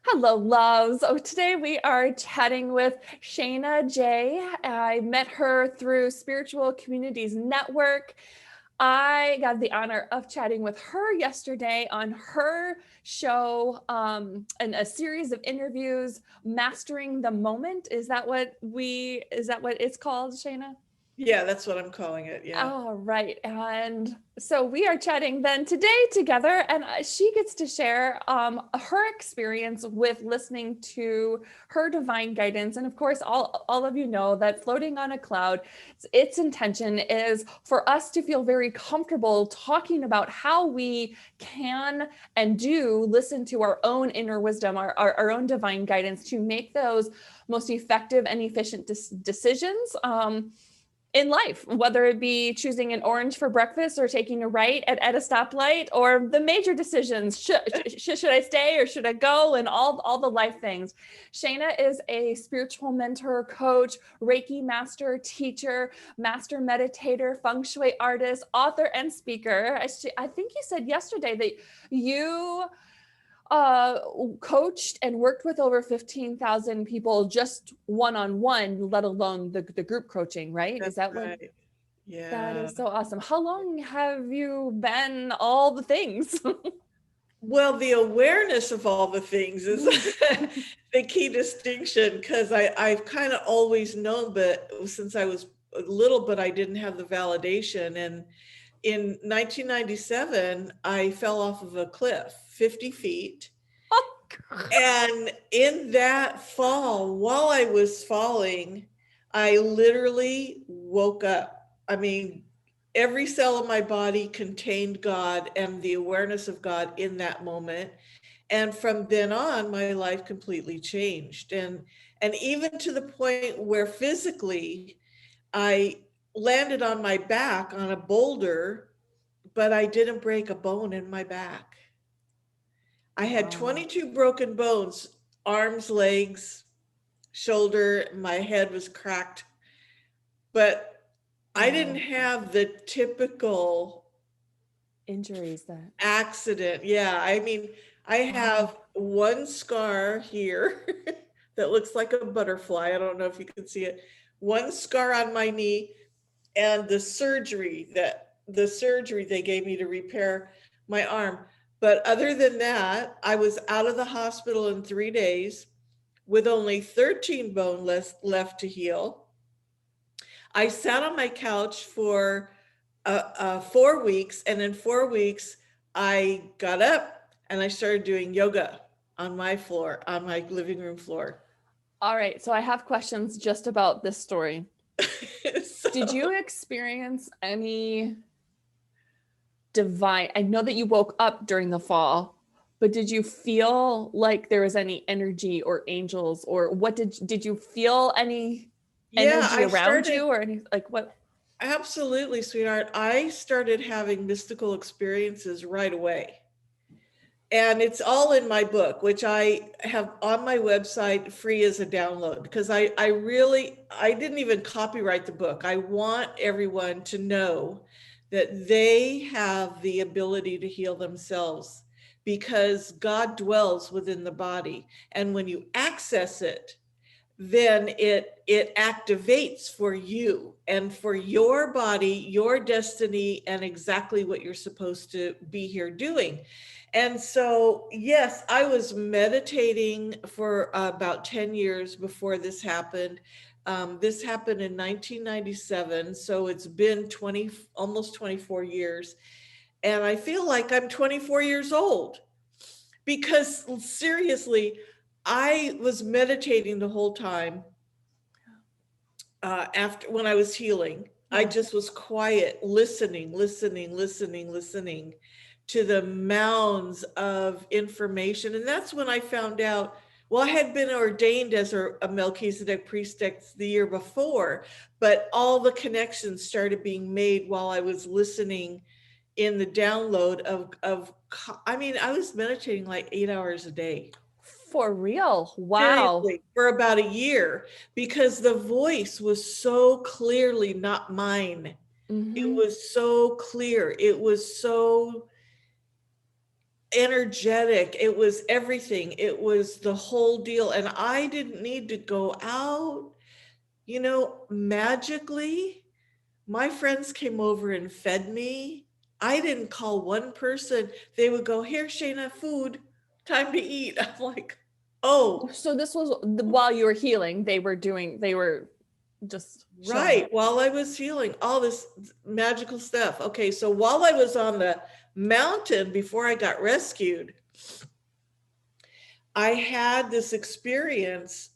Hello, loves. Oh, today we are chatting with Shazna Jai. I met her through Spiritual Communities Network. I got the honor of chatting with her yesterday on her show and a series of interviews, Mastering the Moment. Is that what it's called, Shayna? Yeah, that's what I'm calling it. Yeah. All right. And so we are chatting then today together, and she gets to share her experience with listening to her divine guidance. And of course, all of you know that floating on a cloud, its intention is for us to feel very comfortable talking about how we can and do listen to our own inner wisdom, our own divine guidance to make those most effective and efficient decisions. In life, whether it be choosing an orange for breakfast or taking a right at a stoplight, or the major decisions, should I stay or should I go, and all the life things. Shayna is a spiritual mentor, coach, Reiki master, teacher, master meditator, feng shui artist, author, and speaker. I think you said yesterday that you coached and worked with over 15,000 people just one-on-one, let alone the group coaching, right? Is That's that what? right. That Yeah. is so awesome. How long have you been all the things? Well, the awareness of all the things is the key distinction, because I've kind of always known, but since I was little, but I didn't have the validation. And in 1997, I fell off of a cliff, 50 feet. And in that fall, while I was falling, I literally woke up. I mean, every cell of my body contained God and the awareness of God in that moment. And from then on, my life completely changed. And even to the point where physically I landed on my back on a boulder, but I didn't break a bone in my back. I had Wow. 22 broken bones, arms, legs, shoulder, my head was cracked, but I didn't Wow. have the typical Injuries that. accident. Yeah, I mean, I Wow. have one scar here that looks like a butterfly. I don't know if you can see it. One scar on my knee, and the surgery they gave me to repair my arm. But other than that, I was out of the hospital in 3 days with only 13 bone left to heal. I sat on my couch for 4 weeks, and in 4 weeks, I got up and I started doing yoga on my floor, on my living room floor. All right. So I have questions just about this story. Did So, you experience any divine? I know that you woke up during the fall, but did you feel like there was any energy or angels, or what did you feel any yeah, energy I around started. you, or any, like what? Absolutely, sweetheart. I started having mystical experiences right away. And it's all in my book, which I have on my website free as a download, because I didn't even copyright the book. I want everyone to know that they have the ability to heal themselves, because God dwells within the body. And when you access it, then it activates for you and for your body, your destiny, and exactly what you're supposed to be here doing. And so, yes, I was meditating for about 10 years before this happened. This happened in 1997, so it's been 20, almost 24 years. And I feel like I'm 24 years old, because seriously, I was meditating the whole time. After, when I was healing, I Yeah. just was quiet, listening to the mounds of information. And that's when I found out, well, I had been ordained as a Melchizedek priestess the year before, but all the connections started being made while I was listening in the download I mean, I was meditating like 8 hours a day. For real? Wow. Seriously, for about a year, because the voice was so clearly not mine. It Hmm. was so clear. It was so energetic. It was everything. It was the whole deal. And I didn't need to go out, magically. My friends came over and fed me. I didn't call one person. They would go, "Here, Shayna, food, time to eat." I'm like, oh, So this was while you were healing, they were just right. While I was healing, all this magical stuff. Okay, so while I was on the mountain before I got rescued, I had this experience.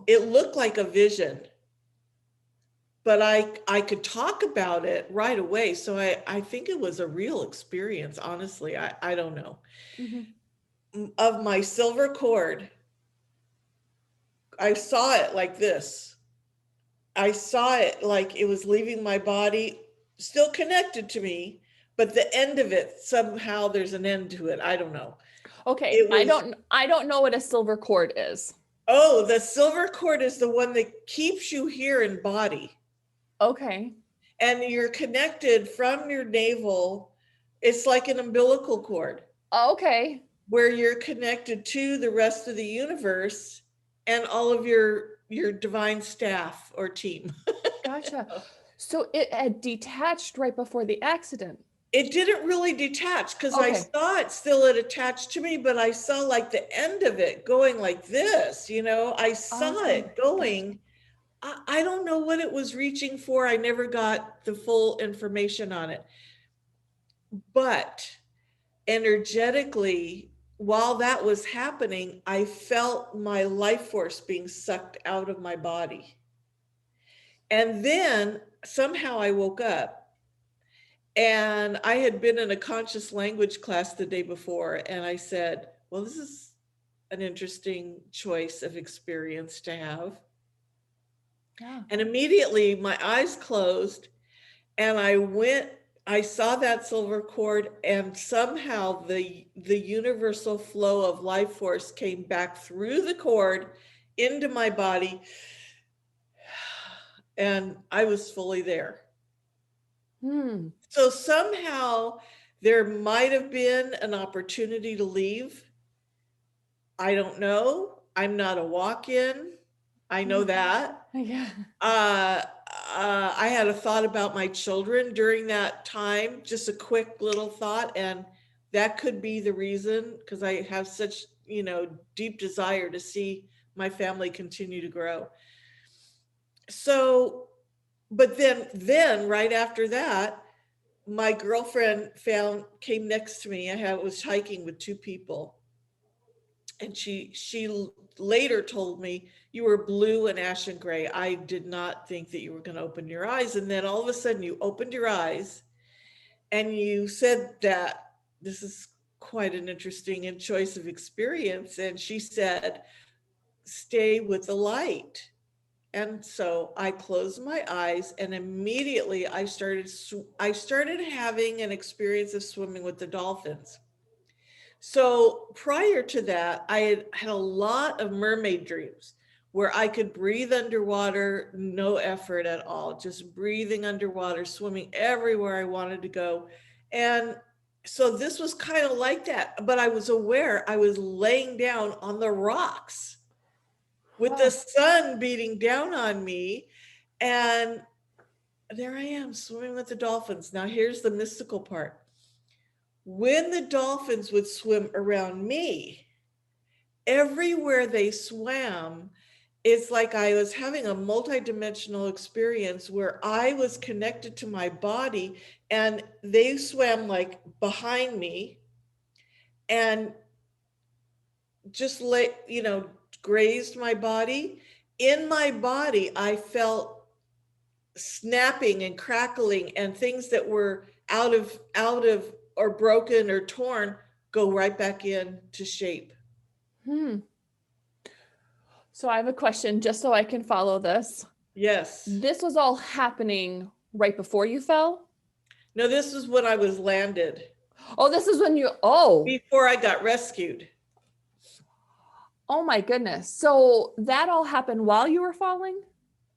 It looked like a vision, but I could talk about it right away. So I think it was a real experience, honestly. I don't know. Of my silver cord, I saw it like this. I saw it like it was leaving my body, still connected to me, but the end of it, somehow there's an end to it. I don't know. Okay, It was, I don't know what a silver cord is. oh, the silver cord is the one that keeps you here in body. Okay. And you're connected from your navel. It's like an umbilical cord. Okay. Where you're connected to the rest of the universe and all of your divine staff or team. Gotcha. So it had detached right before the accident. It didn't really detach because I Okay. saw it still it attached to me, but I saw like the end of it going like this, I saw Okay. it going. I don't know what it was reaching for. I never got the full information on it. But energetically, while that was happening, I felt my life force being sucked out of my body. And then somehow I woke up, and I had been in a conscious language class the day before, and I said, well, this is an interesting choice of experience to have. Yeah. And immediately my eyes closed, and I saw that silver cord, and somehow the universal flow of life force came back through the cord into my body, and I was fully there. So somehow there might have been an opportunity to leave. I don't know. I'm not a walk-in. I know that. Yeah. I had a thought about my children during that time, just a quick little thought, and that could be the reason, because I have such, deep desire to see my family continue to grow. So, but then right after that, my girlfriend came next to me. I was hiking with two people, and she later told me, "You were blue and ashen gray. I did not think that you were going to open your eyes." And then all of a sudden you opened your eyes and you said that this is quite an interesting and choice of experience. And she said, "Stay with the light." And so I closed my eyes, and immediately I started having an experience of swimming with the dolphins. So prior to that, I had a lot of mermaid dreams where I could breathe underwater, no effort at all, just breathing underwater, swimming everywhere I wanted to go. And so this was kind of like that, but I was aware I was laying down on the rocks with the sun beating down on me. And there I am swimming with the dolphins. Now here's the mystical part. When the dolphins would swim around me, everywhere they swam, it's like I was having a multidimensional experience where I was connected to my body, and they swam like behind me and just grazed my body. In my body, I felt snapping and crackling, and things that were out of or broken or torn go right back into shape. So I have a question just so I can follow this. Yes. This was all happening right before you fell? No, this is when I was landed. Oh, this is when before I got rescued. Oh my goodness. So that all happened while you were falling?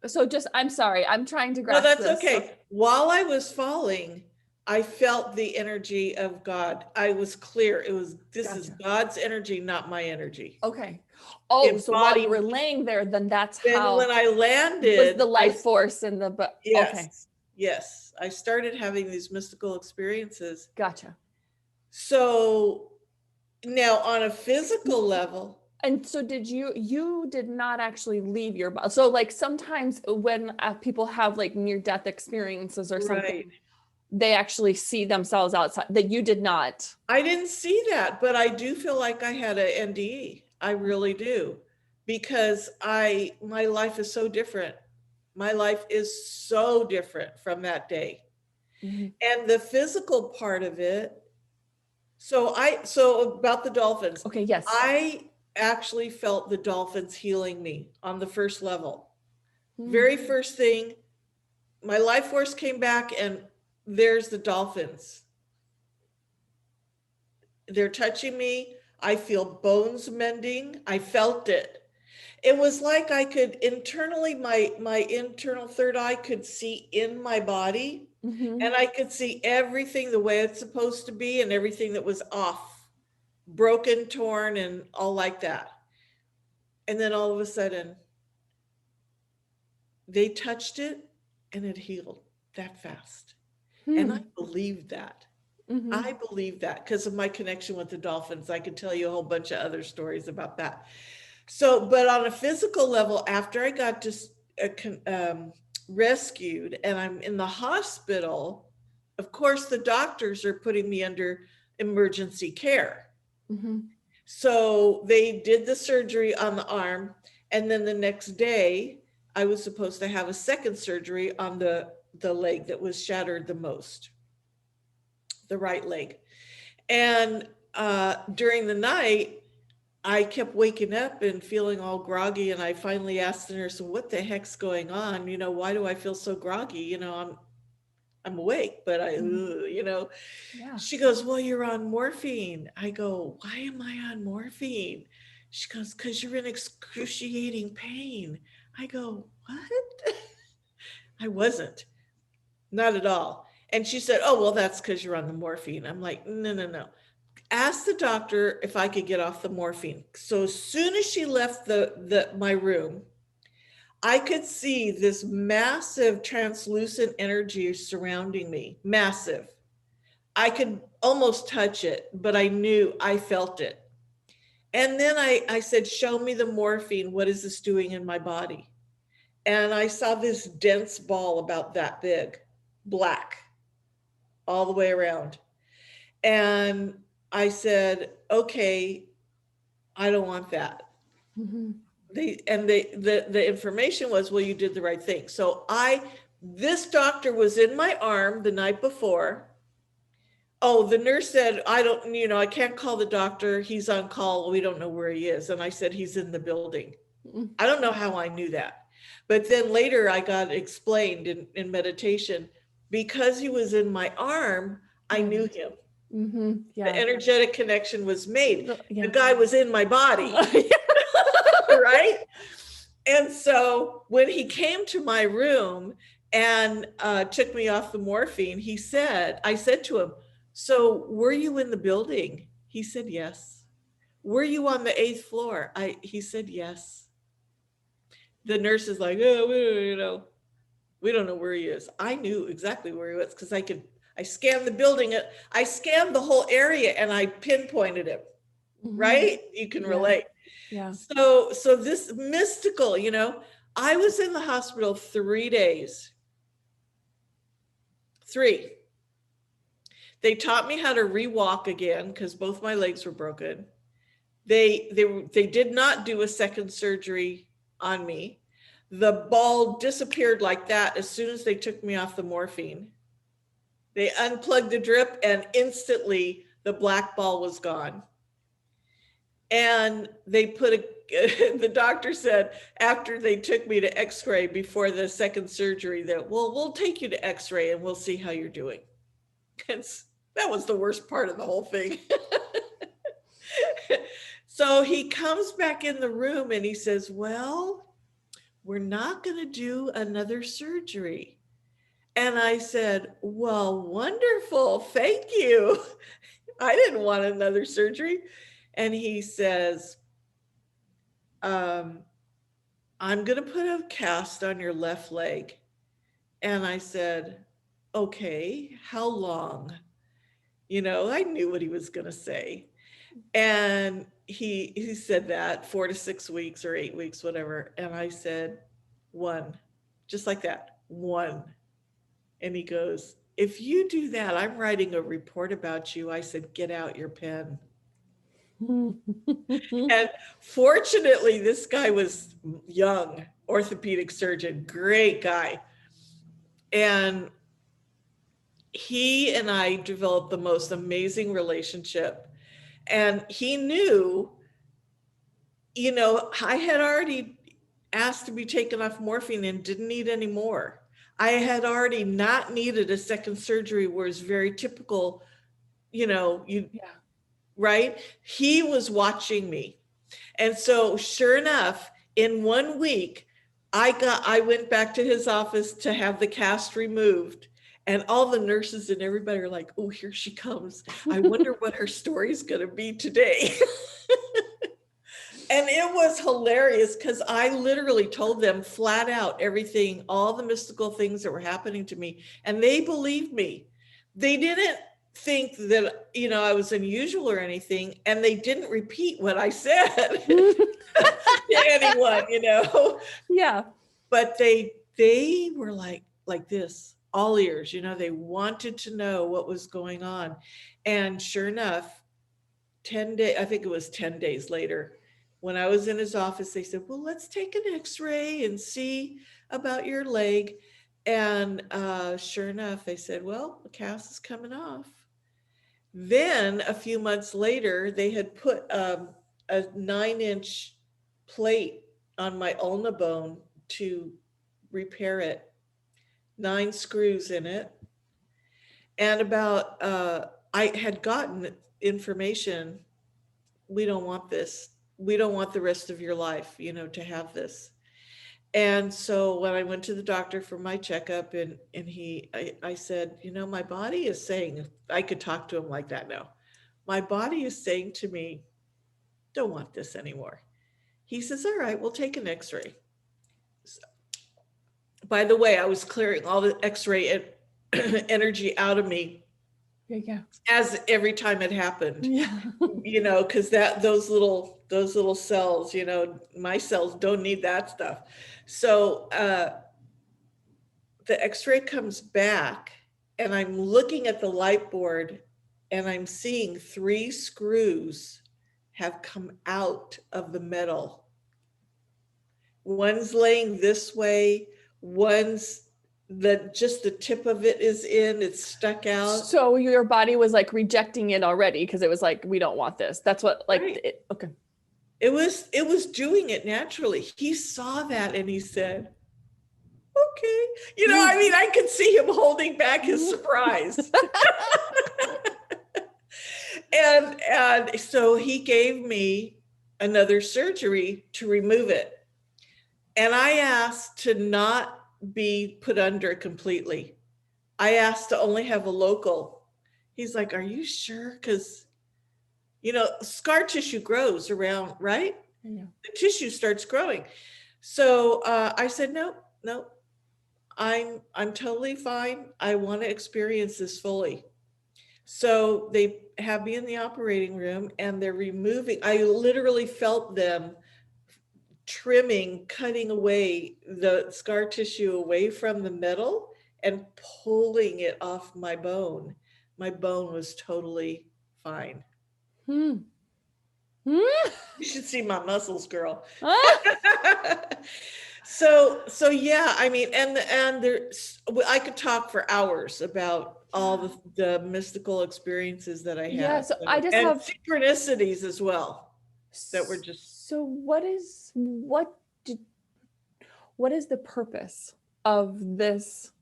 So I'm sorry, I'm trying to grasp No, that's this. okay. While I was falling, I felt the energy of God. I was clear. This is Gotcha. God's energy, not my energy. Okay. Oh, so while you Embodied. were laying there, then that's Then when how I was landed, the life force in the, but okay. yes, yes, I started having these mystical experiences. Gotcha. So now on a physical level, And so you did not actually leave your body. So like sometimes when people have like near death experiences or right. something, they actually see themselves outside, that you did not. I didn't see that, but I do feel like I had a NDE. I really do. Because my life is so different. My life is so different from that day. Mhm. And the physical part of it, so about the dolphins, Okay, yes. I actually felt the dolphins healing me on the first level. Hmm. Very first thing, my life force came back and there's the dolphins. They're touching me. I feel bones mending. I felt it. It was like I could internally, my internal third eye could see in my body, Mhm. and I could see everything the way it's supposed to be and everything that was off, broken, torn, and all like that. And then all of a sudden, they touched it and it healed that fast. And I Hmm. believed that. Mhm. I believe that because of my connection with the dolphins. I could tell you a whole bunch of other stories about that. So, but on a physical level, after I got just rescued and I'm in the hospital, of course, the doctors are putting me under emergency care. Mhm. So they did the surgery on the arm. And then the next day, I was supposed to have a second surgery on the leg that was shattered the most, the right leg. And during the night, I kept waking up and feeling all groggy. And I finally asked the nurse, what the heck's going on? Why do I feel so groggy? I'm awake, but Yeah. she goes, well, you're on morphine. I go, why am I on morphine? She goes, because you're in excruciating pain. I go, what? I wasn't, not at all. And she said, oh, well, that's because you're on the morphine. I'm like, no, no, no. Asked the doctor if I could get off the morphine. So as soon as she left my room, I could see this massive translucent energy surrounding me. Massive. I could almost touch it, but I felt it. And then I said, show me the morphine. What is this doing in my body? And I saw this dense ball about that big, black, all the way around. And I said, okay, I don't want that. Mhm. The information was, well, you did the right thing. So this doctor was in my arm the night before. Oh, the nurse said, I can't call the doctor. He's on call. We don't know where he is. And I said, he's in the building. Mhm. I don't know how I knew that. But then later I got explained in meditation, because he was in my arm, I knew him. Mhm. The Yeah. energetic connection was made. The Yeah. guy was in my body, right? And so when he came to my room and took me off the morphine, I said to him, so were you in the building? He said, yes. Were you on the 8th floor? He said, yes. The nurse is like, oh, we don't know where he is. I knew exactly where he was because I scanned the building. I scanned the whole area and I pinpointed him, Mhm. right? You can Yeah. relate. Yeah. So this mystical, I was in the hospital 3 days. 3. They taught me how to re-walk again because both my legs were broken. They did not do a second surgery on me. The ball disappeared like that as soon as they took me off the morphine. They unplugged the drip and instantly the black ball was gone. And they the doctor said after they took me to x-ray before the second surgery that, well, we'll take you to x-ray and we'll see how you're doing. That was the worst part of the whole thing. So he comes back in the room and he says, well, we're not going to do another surgery. And I said, well, wonderful. Thank you. I didn't want another surgery. And he says, I'm going to put a cast on your left leg. And I said, okay, how long? I knew what he was going to say. And he said that 4 to 6 weeks or 8 weeks, whatever. And I said, one, just like that, one. And he goes, if you do that, I'm writing a report about you. I said, get out your pen. And fortunately, this guy was young, orthopedic surgeon, great guy. And he and I developed the most amazing relationship. And he knew, I had already asked to be taken off morphine and didn't need any more. I had already not needed a second surgery, where it's very typical, right? He was watching me. And so sure enough, in 1 week, I went back to his office to have the cast removed. And all the nurses and everybody are like, oh, here she comes. I wonder what her story's going to be today. And it was hilarious, because I literally told them flat out everything, all the mystical things that were happening to me. And they believed me. They didn't think that, I was unusual or anything. And they didn't repeat what I said to anyone, Yeah. But they were like this, all ears, they wanted to know what was going on. And sure enough, 10 days, I think it was 10 days later, when I was in his office, they said, well, let's take an x-ray and see about your leg. And sure enough, they said, well, the cast is coming off. Then a few months later, they had put a 9-inch plate on my ulna bone to repair it, 9 screws in it. And I had gotten information, we don't want this. We don't want the rest of your life, to have this. And so when I went to the doctor for my checkup, and I said, my body is saying, I could talk to him like that now. My body is saying to me, don't want this anymore. He says, all right, we'll take an x-ray. So, by the way, I was clearing all the x-ray energy out of me. Yeah. As every time it happened, Yeah. because those little cells, my cells don't need that stuff. So the x-ray comes back, and I'm looking at the light board, and I'm seeing 3 screws have come out of the metal. One's laying this way, one's just the tip of it is in, it's stuck out. So your body was like rejecting it already, because it was like, we don't want this. That's what, like, Right. okay. It was doing it naturally. He saw that and he said, okay. I could see him holding back his surprise. And so he gave me another surgery to remove it. And I asked to not be put under completely. I asked to only have a local. He's like, are you sure? Because, scar tissue grows around, right? Yeah. The tissue starts growing. So I said, no, I'm totally fine. I want to experience this fully. So they have me in the operating room, and they're removing, I literally felt them trimming, cutting away the scar tissue away from the metal and pulling it off my bone. My bone was totally fine. You should see my muscles, girl. So yeah, and there's, I could talk for hours about all the mystical experies that I had. Yeah, so I just and have synchronicities as well that were just. So what is the purpose of this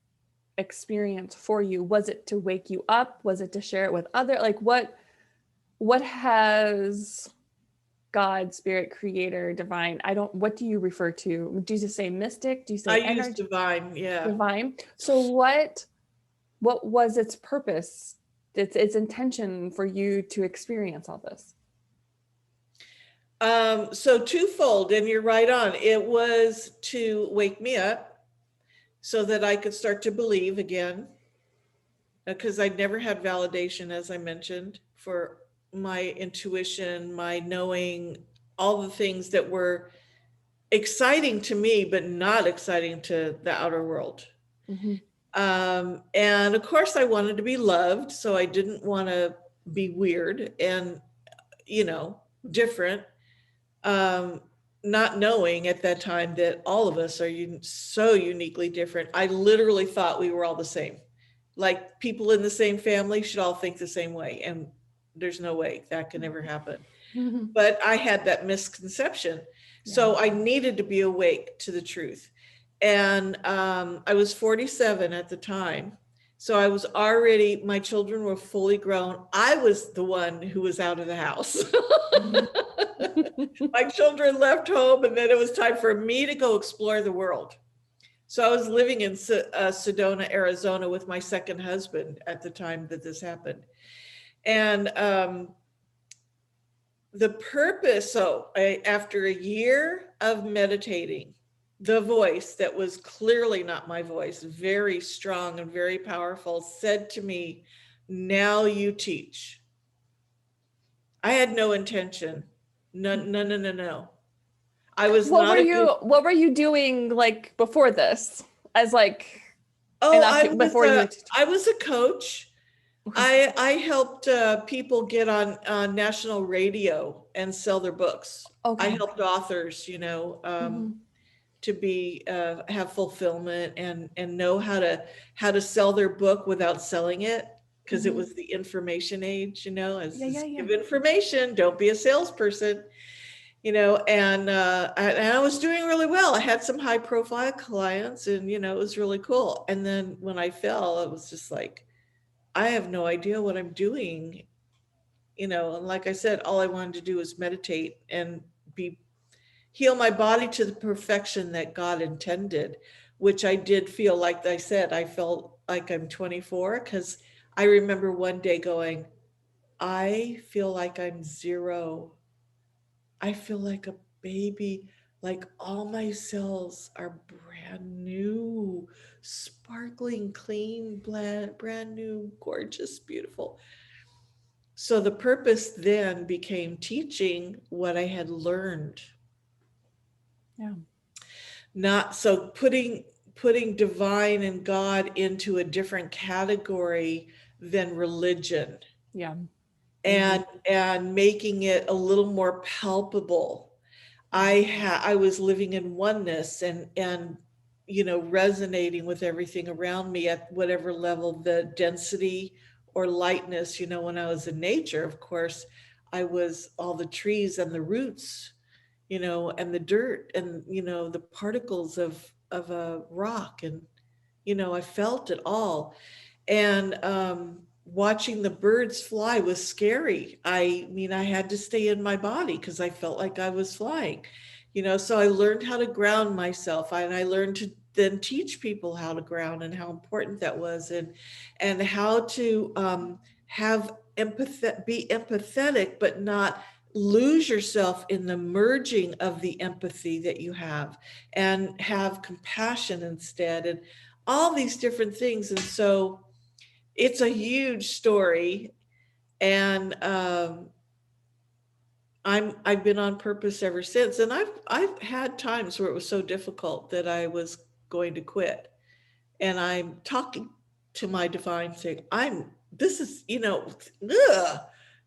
experience for you? Was it to wake you up? Was it to share it with other? Like what has God, spirit, creator, divine. What do you refer to? Do you just say mystic? Do you I say use energy? divine. Yeah. Divine. So what was its purpose, its intention for you to experience all this? So twofold, and you're right on. It was to wake me up so that I could start to believe again, because I'd never had validation, as I mentioned, for my intuition, my knowing, all the things that were exciting to me, but not exciting to the outer world. Mm-hmm. And of course, I wanted to be loved, so I didn't want to be weird and, different. Not knowing at that time that all of us are so uniquely different. I literally thought we were all the same. Like people in the same family should all think the same way. And there's no way that can ever happen. Mm-hmm. But I had that misconception. So I needed to be awake to the truth. And I was 47 at the time. So I was already, my children were fully grown. I was the one who was out of the house. My children left home, and then it was time for me to go explore the world. So I was living in Sedona, Arizona with my second husband at the time that this happened. And the purpose, after a year of meditating, the voice that was clearly not my voice, very strong and very powerful, said to me, "Now you teach." I had no intention. No. I was What not were a good. what were you doing like before this? As like Oh, before you went to I was a coach. okay. I helped people get on national radio and sell their books. I Okay. helped authors, Mm-hmm. to be have fulfillment and know how to sell their book without selling it, because it Mm-hmm. was the information age, Yeah. give information, don't be a salesperson, and I was doing really well. I had some high profile clients, and it was really cool. And then when I fell, it was just like, I have no idea what I'm doing, and like I said, all I wanted to do was meditate and heal my body to the perfection that God intended, which I did feel. Like I said, I felt like I'm 24, because I remember one day going, I feel like I'm zero. I feel like a baby. Like all my cells are brand new, sparkling, clean, brand new, gorgeous, beautiful. So the purpose then became teaching what I had learned. Yeah. Not so putting divine and God into a different category than religion, Yeah. and making it a little more palpable. I was living in oneness and resonating with everything around me at whatever level, the density or lightness. When I was in nature, of course, I was all the trees and the roots, and the dirt and the particles of a rock, and I felt it all. And watching the birds fly was scary. I mean, I had to stay in my body because I felt like I was flying, so I learned how to ground myself, and I learned to then teach people how to ground and how important that was, and how to have empathy, be empathetic, but not lose yourself in the merging of the empathy that you have, and have compassion instead, and all these different things. And so it's a huge story, and I've been on purpose ever since. And I've had times where it was so difficult that I was going to quit, and I'm talking to my divine, saying, this is, ugh,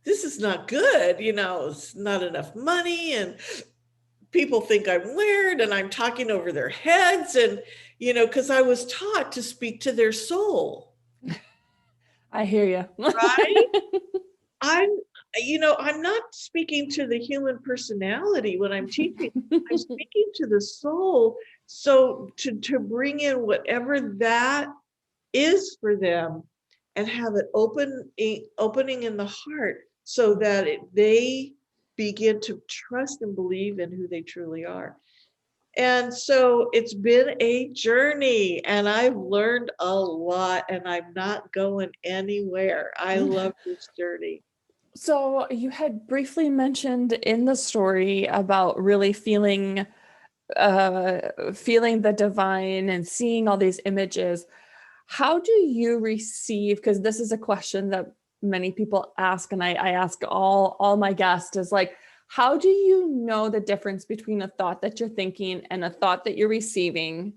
this is not good, it's not enough money, and people think I'm weird, and I'm talking over their heads, and because I was taught to speak to their soul. I hear you. Right? I'm not speaking to the human personality when I'm teaching. I'm speaking to the soul. So to bring in whatever that is for them, and have it opening in the heart, so that they begin to trust and believe in who they truly are. And so it's been a journey, and I've learned a lot, and I'm not going anywhere. I love this journey. So you had briefly mentioned in the story about really feeling the divine and seeing all these images. How do you receive, because this is a question that many people ask, and I ask all my guests, is like, how do you know the difference between a thought that you're thinking and a thought that you're receiving?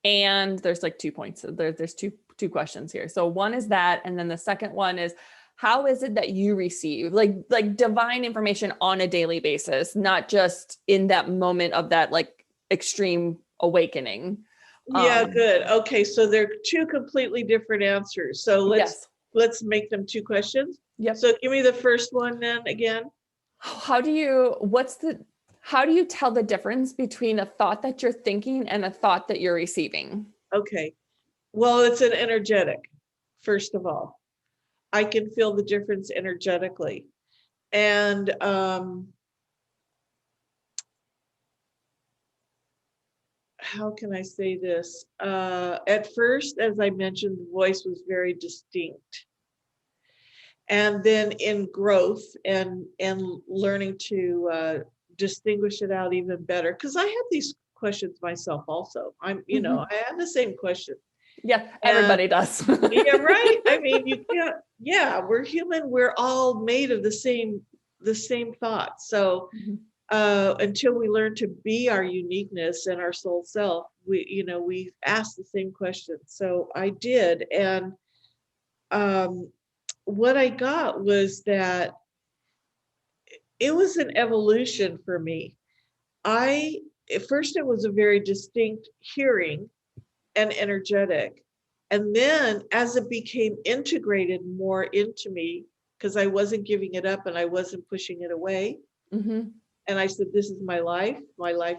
And there's like 2 points. There's two questions here. So one is that, and then the second one is, how is it that you receive like divine information on a daily basis, not just in that moment of that like extreme awakening? Yeah, good. Okay, so they're two completely different answers. So Yes. let's make them two questions. Yep. So give me the first one then again. How do you tell the difference between a thought that you're thinking and a thought that you're receiving? Okay. Well, it's an energetic, first of all. I can feel the difference energetically. And how can I say this? At first, as I mentioned, the voice was very distinct. And then in growth and learning to distinguish it out even better, because I have these questions myself also. I have the same question. Yeah, everybody does. Yeah, right. I mean, you can't, yeah, we're human. We're all made of the same thoughts. So until we learn to be our uniqueness and our soul self, we ask the same question. So I did. And what I got was that it was an evolution for me. At first it was a very distinct hearing and energetic. And then as it became integrated more into me, because I wasn't giving it up and I wasn't pushing it away. And I said, this is my life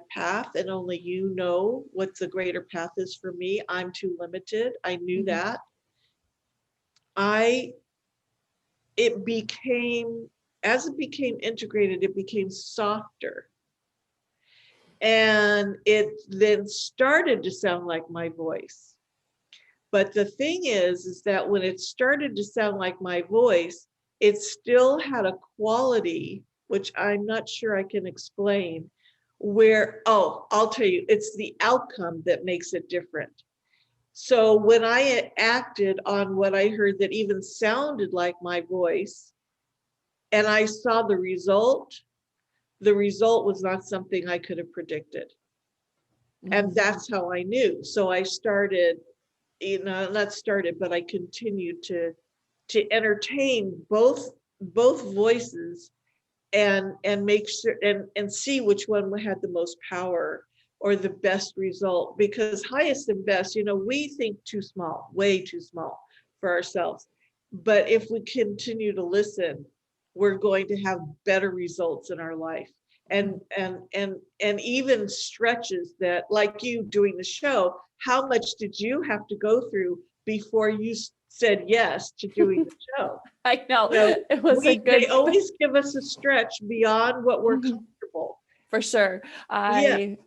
path, and only you know what the greater path is for me. I'm too limited. I knew that. As it became integrated, it became softer. And it then started to sound like my voice. But the thing is that when it started to sound like my voice, it still had a quality, which I'm not sure I can explain, where, I'll tell you, it's the outcome that makes it different. So when I acted on what I heard that even sounded like my voice, and I saw the result was not something I could have predicted. And that's how I knew. So I started, but I continued to entertain both voices and make sure and see which one had the most power or the best result. Because highest and best, we think too small, way too small for ourselves. But if we continue to listen, we're going to have better results in our life. And even stretches that, like you doing the show, how much did you have to go through before you said yes to doing the show? I know. So it was they always give us a stretch beyond what we're comfortable. For sure. I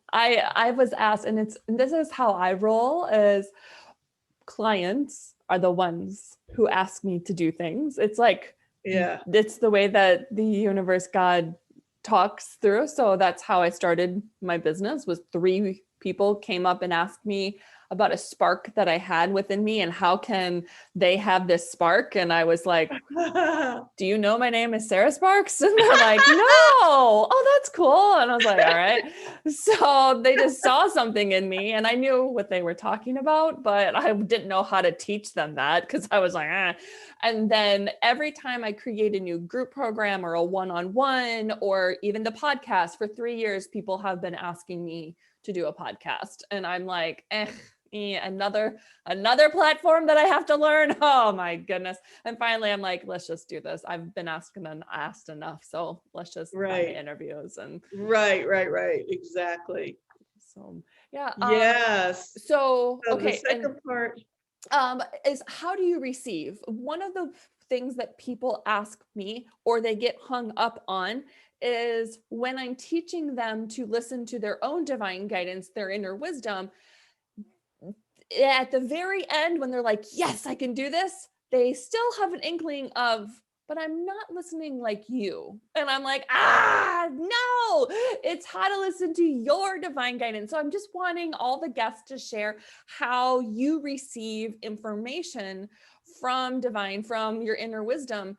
was asked, and this is how I roll, is clients are the ones who ask me to do things. It's like, it's the way that the universe, God, talks through. So that's how I started my business. Was 3 people came up and asked me about a spark that I had within me and how can they have this spark. And I was like, do you know my name is Sarah Sparks? And they're like, no. Oh, that's cool. And I was like, all right. So they just saw something in me and I knew what they were talking about, but I didn't know how to teach them that because I was like, eh. And then every time I create a new group program or a one-on-one or even the podcast, for 3 years, people have been asking me to do a podcast. And I'm like, another platform that I have to learn. Oh my goodness. And finally I'm like, let's just do this. I've been asked enough. So let's just have the interviews and right. Exactly. So yeah. Yes. So okay. The second part is how do you receive? One of the things that people ask me or they get hung up on is when I'm teaching them to listen to their own divine guidance, their inner wisdom, at the very end, when they're like, yes, I can do this, they still have an inkling of, but I'm not listening like you. And I'm like, no, it's how to listen to your divine guidance. So I'm just wanting all the guests to share how you receive information from divine, from your inner wisdom.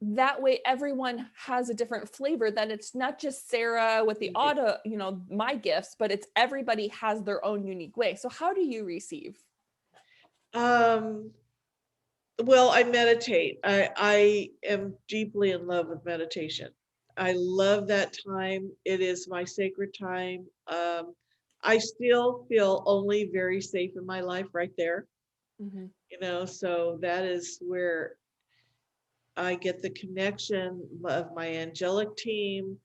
That way everyone has a different flavor, that it's not just Sarah with the auto, my gifts, but it's everybody has their own unique way. So how do you receive? Well, I meditate. I am deeply in love with meditation. I love that time. It is my sacred time. I still feel only very safe in my life right there, so that is where I get the connection of my angelic team,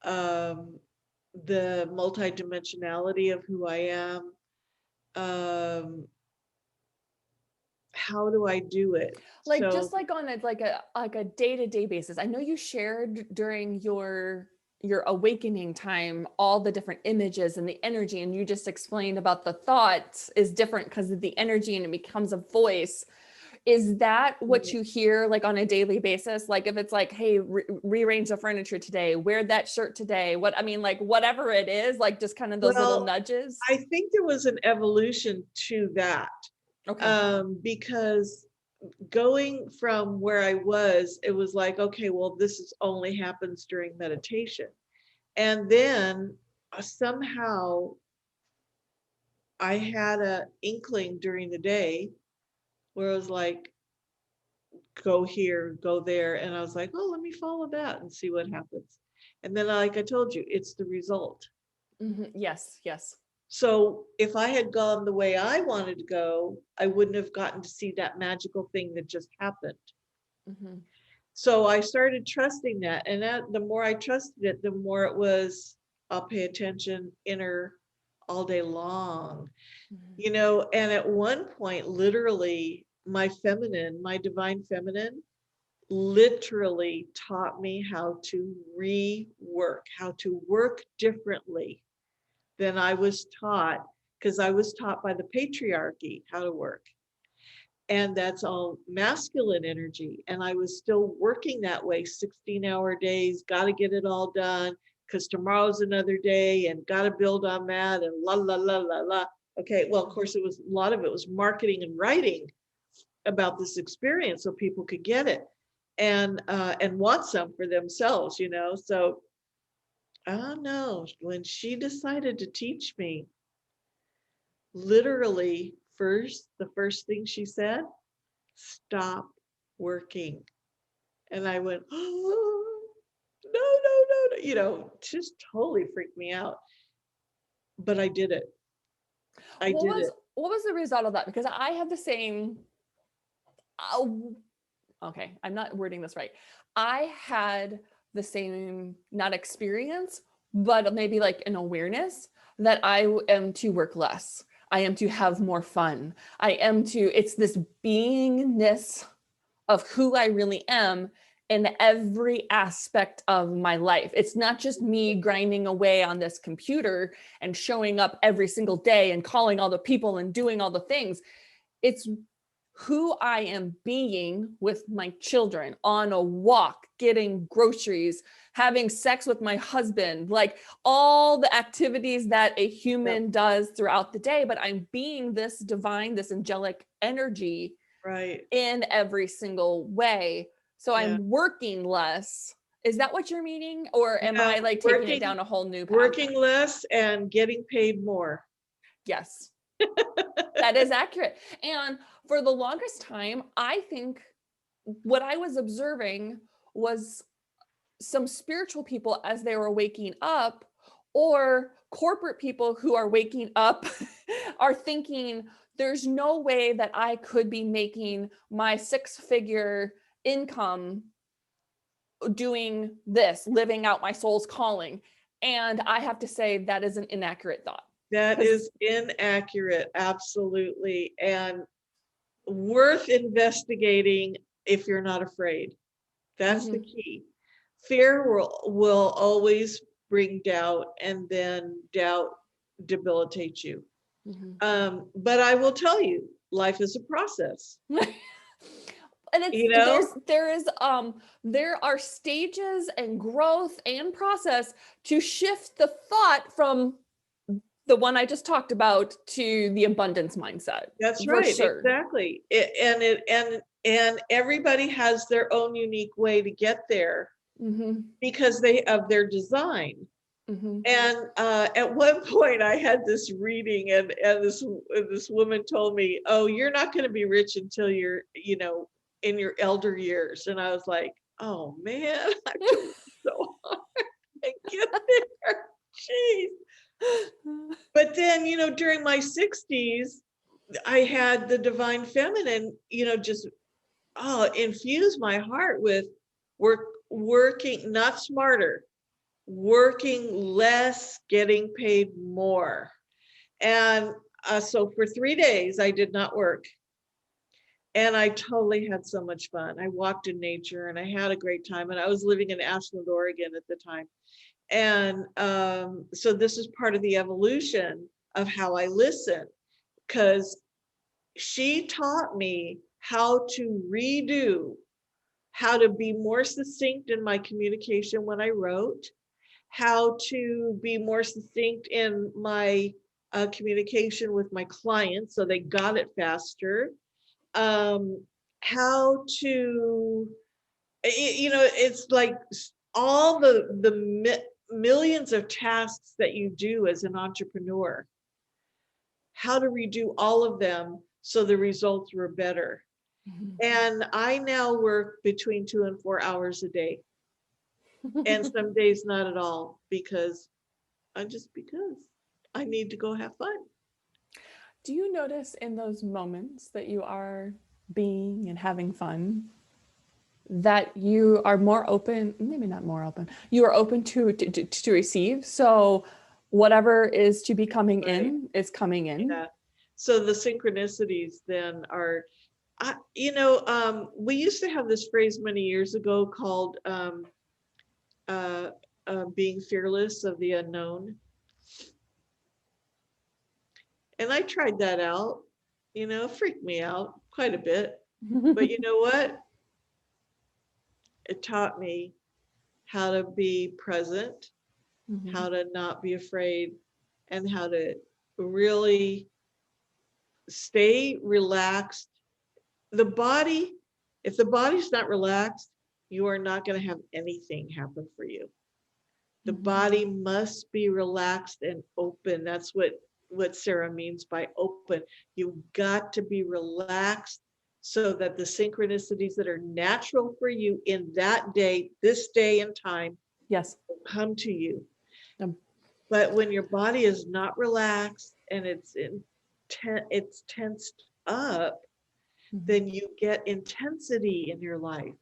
the multidimensionality of who I am. How do I do it? Like, just like on a day-to-day basis. I know you shared during your awakening time all the different images and the energy, and you just explained about the thoughts is different because of the energy and it becomes a voice. Is that what you hear like on a daily basis? Like if it's like, hey, rearrange the furniture today, wear that shirt today, like whatever it is, like just kind of those little nudges? I think there was an evolution to that. Okay. Because going from where I was, it was like, okay, well, only happens during meditation. And then somehow I had an inkling during the day where it was like, go here, go there. And I was like, oh, let me follow that and see what happens. And then, like I told you, it's the result. Yes, yes. So if I had gone the way I wanted to go, I wouldn't have gotten to see that magical thing that just happened. So I started trusting that. And the more I trusted it, the more it was, I'll pay attention, inner, all day long. And at one point, literally, my divine feminine, literally taught me how to rework, how to work differently than I was taught, because I was taught by the patriarchy how to work. And that's all masculine energy. And I was still working that way, 16-hour days, got to get it all done because tomorrow's another day and got to build on that and la, la, la, la, la. Okay, well, of course, a lot of it was marketing and writing about this experience so people could get it and want some for themselves, So, oh no, when she decided to teach me, literally the first thing she said, stop working. And I went, oh, no, just totally freaked me out. But I did it. What was the result of that? Because I have the same, okay, I'm not wording this right. I had the same, not experience, but maybe like an awareness that I am to work less. I am to have more fun. It's this beingness of who I really am in every aspect of my life. It's not just me grinding away on this computer and showing up every single day and calling all the people and doing all the things. It's who I am being with my children, on a walk, getting groceries, having sex with my husband, like all the activities that a human does throughout the day. But I'm being this divine, this angelic energy in every single way. So I'm working less. Is that what you're meaning? Or am I like taking it down a whole new path? Working less and getting paid more. Yes. That is accurate. And for the longest time, I think what I was observing was some spiritual people as they were waking up, or corporate people who are waking up are thinking, there's no way that I could be making my 6-figure income doing this, living out my soul's calling. And I have to say that is an inaccurate thought. That is inaccurate, absolutely, and worth investigating if you're not afraid. That's the key. Fear will always bring doubt, and then doubt debilitates you. But I will tell you, life is a process. And there are stages and growth and process to shift the thought from the one I just talked about to the abundance mindset. That's for right, sure. exactly. And everybody has their own unique way to get there because of their design. And at one point I had this reading, and this woman told me, "Oh, you're not going to be rich until you're, in your elder years." And I was like, "Oh man, I'm doing so hard to get there." Jeez. But then, during my 60s, I had the divine feminine, just infuse my heart with working, not smarter, working less, getting paid more. And so for 3 days, I did not work. And I totally had so much fun. I walked in nature and I had a great time. And I was living in Ashland, Oregon at the time. And so this is part of the evolution of how I listen, because she taught me how to how to be more succinct in my communication when I wrote, how to be more succinct in my communication with my clients so they got it faster, how to, it's like all the millions of tasks that you do as an entrepreneur, how to redo all of them so the results were better. And I now work between 2 and 4 hours a day. And some days not at all, because I need to go have fun. Do you notice in those moments that you are being and having fun that you are more open, maybe not more open, you are open to receive? So whatever is to be coming in is coming in. Yeah. So the synchronicities then are, we used to have this phrase many years ago called being fearless of the unknown. And I tried that out, freaked me out quite a bit. But you know what? It taught me how to be present, how to not be afraid, and how to really stay relaxed. If the body's not relaxed, you are not going to have anything happen for you. The body must be relaxed and open. That's what Sarah means by open. You've got to be relaxed so that the synchronicities that are natural for you in that day, this day and time, will come to you. But when your body is not relaxed and it's tensed up, then you get intensity in your life.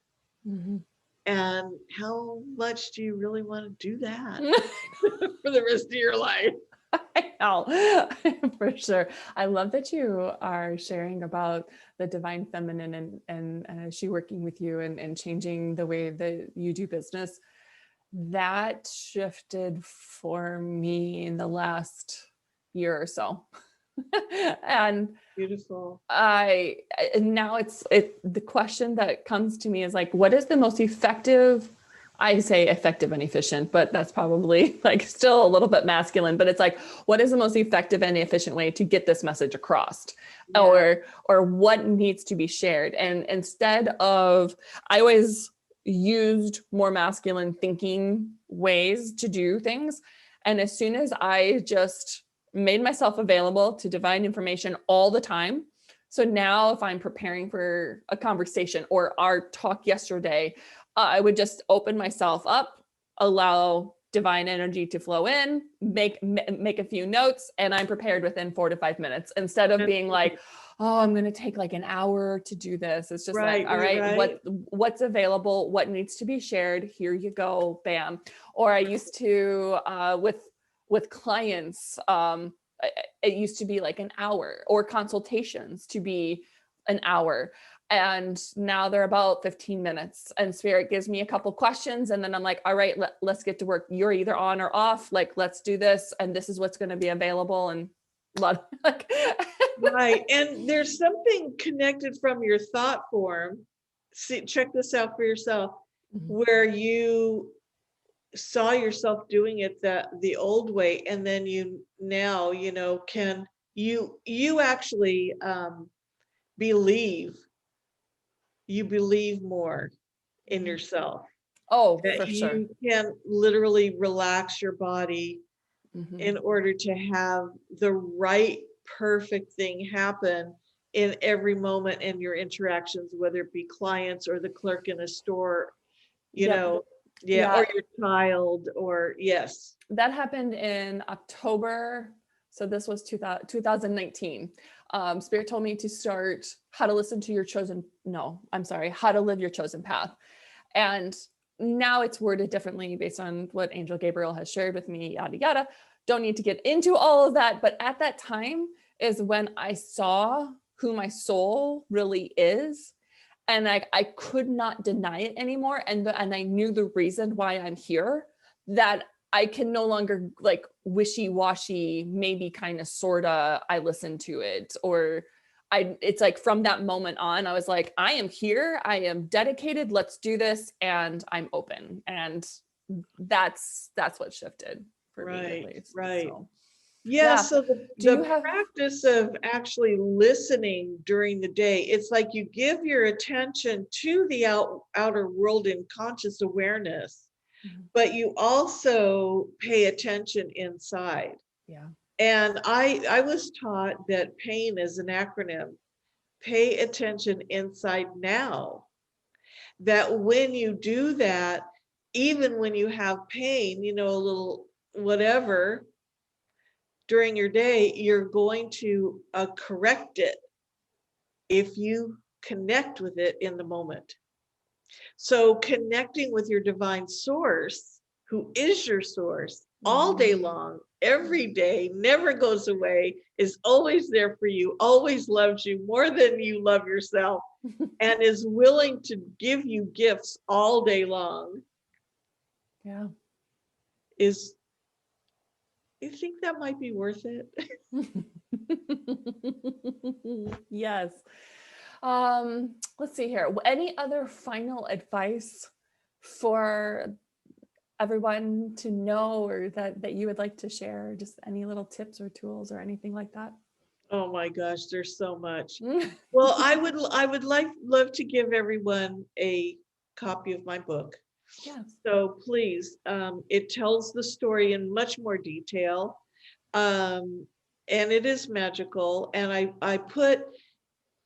And how much do you really want to do that for the rest of your life? I know, for sure. I love that you are sharing about the divine feminine and she working with you and changing the way that you do business. That shifted for me in the last year or so. And beautiful. Now the question that comes to me is like, what is the most effective? I say effective and efficient, but that's probably like still a little bit masculine, but it's like, what is the most effective and efficient way to get this message across? Or what needs to be shared? And instead of, I always used more masculine thinking ways to do things. And as soon as I just made myself available to divine information all the time. So now if I'm preparing for a conversation or our talk yesterday, I would just open myself up, allow divine energy to flow in, make a few notes, and I'm prepared within 4 to 5 minutes instead of being like, oh, I'm going to take like an hour to do this. It's just like, all right, what's available, what needs to be shared. Here you go. Bam. Or I used to, with clients, it used to be like an hour, or consultations to be an hour. And now they're about 15 minutes, and Spirit gives me a couple questions, and then I'm like, all right, let's get to work. You're either on or off. Like, let's do this. And this is what's going to be available. And like, Right. And there's something connected from your thought form. See, check this out for yourself, where you saw yourself doing it the old way, and then you now, can you actually believe more in yourself, oh, that for sure. you can literally relax your body in order to have the right perfect thing happen in every moment in your interactions, whether it be clients or the clerk in a store, Yep. yeah, or your child, or yes. That happened in October. So this was 2019. Spirit told me to start how to live your chosen path. And now it's worded differently based on what Angel Gabriel has shared with me, yada, yada. Don't need to get into all of that. But at that time is when I saw who my soul really is. And I could not deny it anymore. And I knew the reason why I'm here, that I can no longer like wishy-washy, maybe kind of, sorta, I listen to it, or it's like from that moment on, I was like, I am here, I am dedicated, let's do this, and I'm open. And that's what shifted for me, at least. Right. So, yeah, so the have practice of actually listening during the day, it's like you give your attention to the outer world in conscious awareness, but you also pay attention inside. Yeah. And I was taught that PAIN is an acronym. Pay attention inside now. That when you do that, even when you have pain, a little whatever during your day, you're going to correct it if you connect with it in the moment. So connecting with your divine source, who is your source, all day long, every day, never goes away, is always there for you, always loves you more than you love yourself, and is willing to give you gifts all day long. Yeah. You think that might be worth it? Yes. Let's see here. Any other final advice for everyone to know, or that you would like to share? Just any little tips or tools or anything like that? Oh my gosh, there's so much. Well, I would love to give everyone a copy of my book. Yes. So please, it tells the story in much more detail, and it is magical. And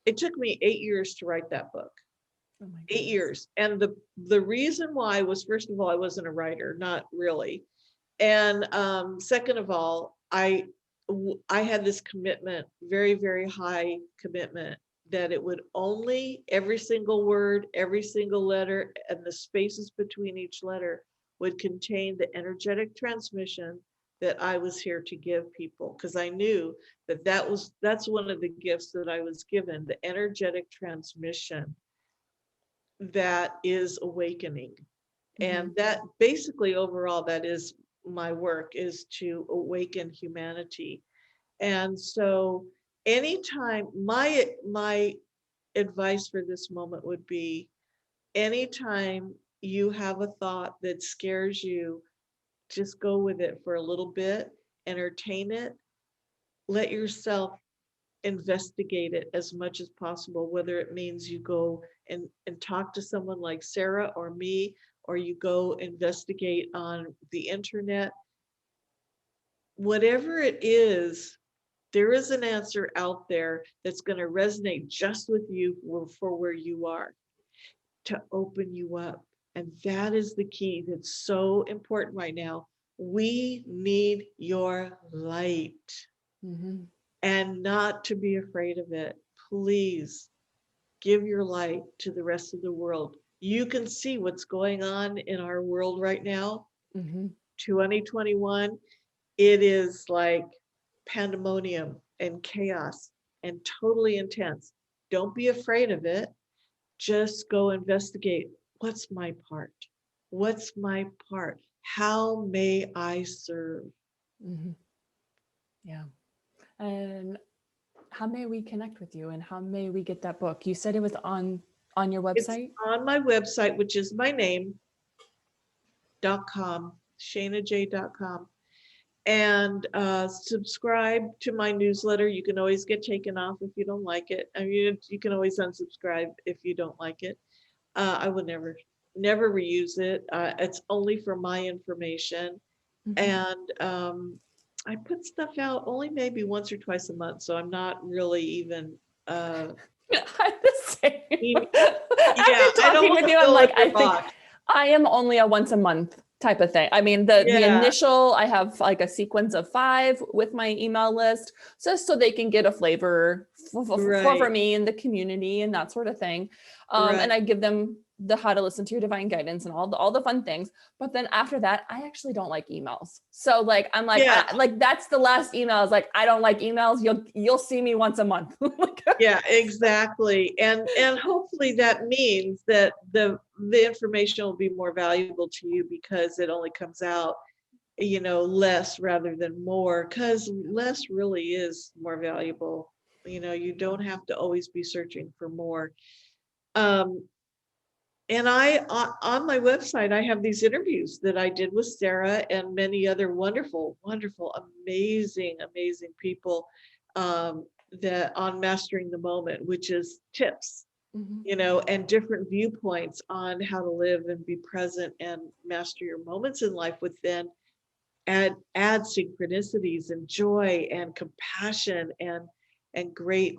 it took me 8 years to write that book. Oh my 8 years. And the reason why was, first of all, I wasn't a writer, not really. And second of all, I had this commitment, very, very high commitment, that it would only, every single word, every single letter, and the spaces between each letter would contain the energetic transmission that I was here to give people. Because I knew that's one of the gifts that I was given, the energetic transmission that is awakening. And that basically, overall, that is my work, is to awaken humanity. And so anytime, my advice for this moment would be, anytime you have a thought that scares you, just go with it for a little bit, entertain it, let yourself investigate it as much as possible, whether it means you go and talk to someone like Sarah or me, or you go investigate on the internet. Whatever it is, there is an answer out there that's going to resonate just with you for where you are, to open you up. And that is the key that's so important right now. We need your light. And not to be afraid of it. Please give your light to the rest of the world. You can see what's going on in our world right now. 2021, it is like pandemonium and chaos and totally intense. Don't be afraid of it. just go investigate. What's my part? What's my part? How may I serve? Mm-hmm. Yeah. And how may we connect with you, and how may we get that book? You said it was on your It's website? on my website, which is my name.com, ShaznaJai.com. And subscribe to my newsletter. You can always get taken off if you don't like it. I mean, you can always unsubscribe if you don't like it. I will never reuse it. It's only for my information. Mm-hmm. And I put stuff out only maybe once or twice a month. So I'm not really even, I'm the same. yeah, After I don't talking want with to you, I'm fill like, up I your think box. I am only a once a month type of thing. I mean, the Yeah, initial, I have like a sequence of 5 with my email list, just so they can get a flavor for right, me and the community and that sort of thing. right. And I give them the how to listen to your divine guidance and all the fun things. But then after that, I actually don't like emails. So like, I'm like, Yeah, like that's the last email. Is like, I don't like emails. You'll see me once a month. yeah, exactly. And hopefully that means that the information will be more valuable to you because it only comes out, less rather than more, because less really is more valuable. You don't have to always be searching for more. Um, and on my website, I have these interviews that I did with Sarah and many other wonderful, wonderful, amazing, amazing people, that on mastering the moment, which is tips, Mhm. and different viewpoints on how to live and be present and master your moments in life within. Add synchronicities and joy and compassion and great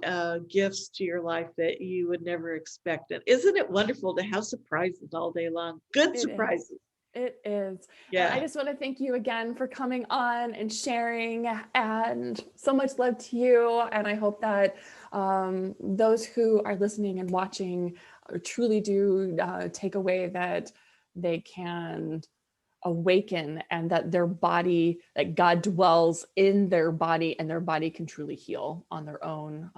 gifts to your life that you would never expect. And isn't it wonderful to have surprises all day long? Good It is. surprises. It is. And I Yeah. just want to thank you again for coming on and sharing, and so much love to you. And I hope that those who are listening and watching truly do take away that they can awaken, and that their body, that God dwells in their body, and their body can truly heal on their own.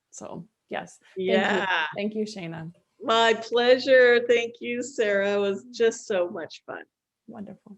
So yes, thank you. Yeah. Thank you, Shayna. My pleasure. Thank you, Sarah. It was just so much fun. Wonderful.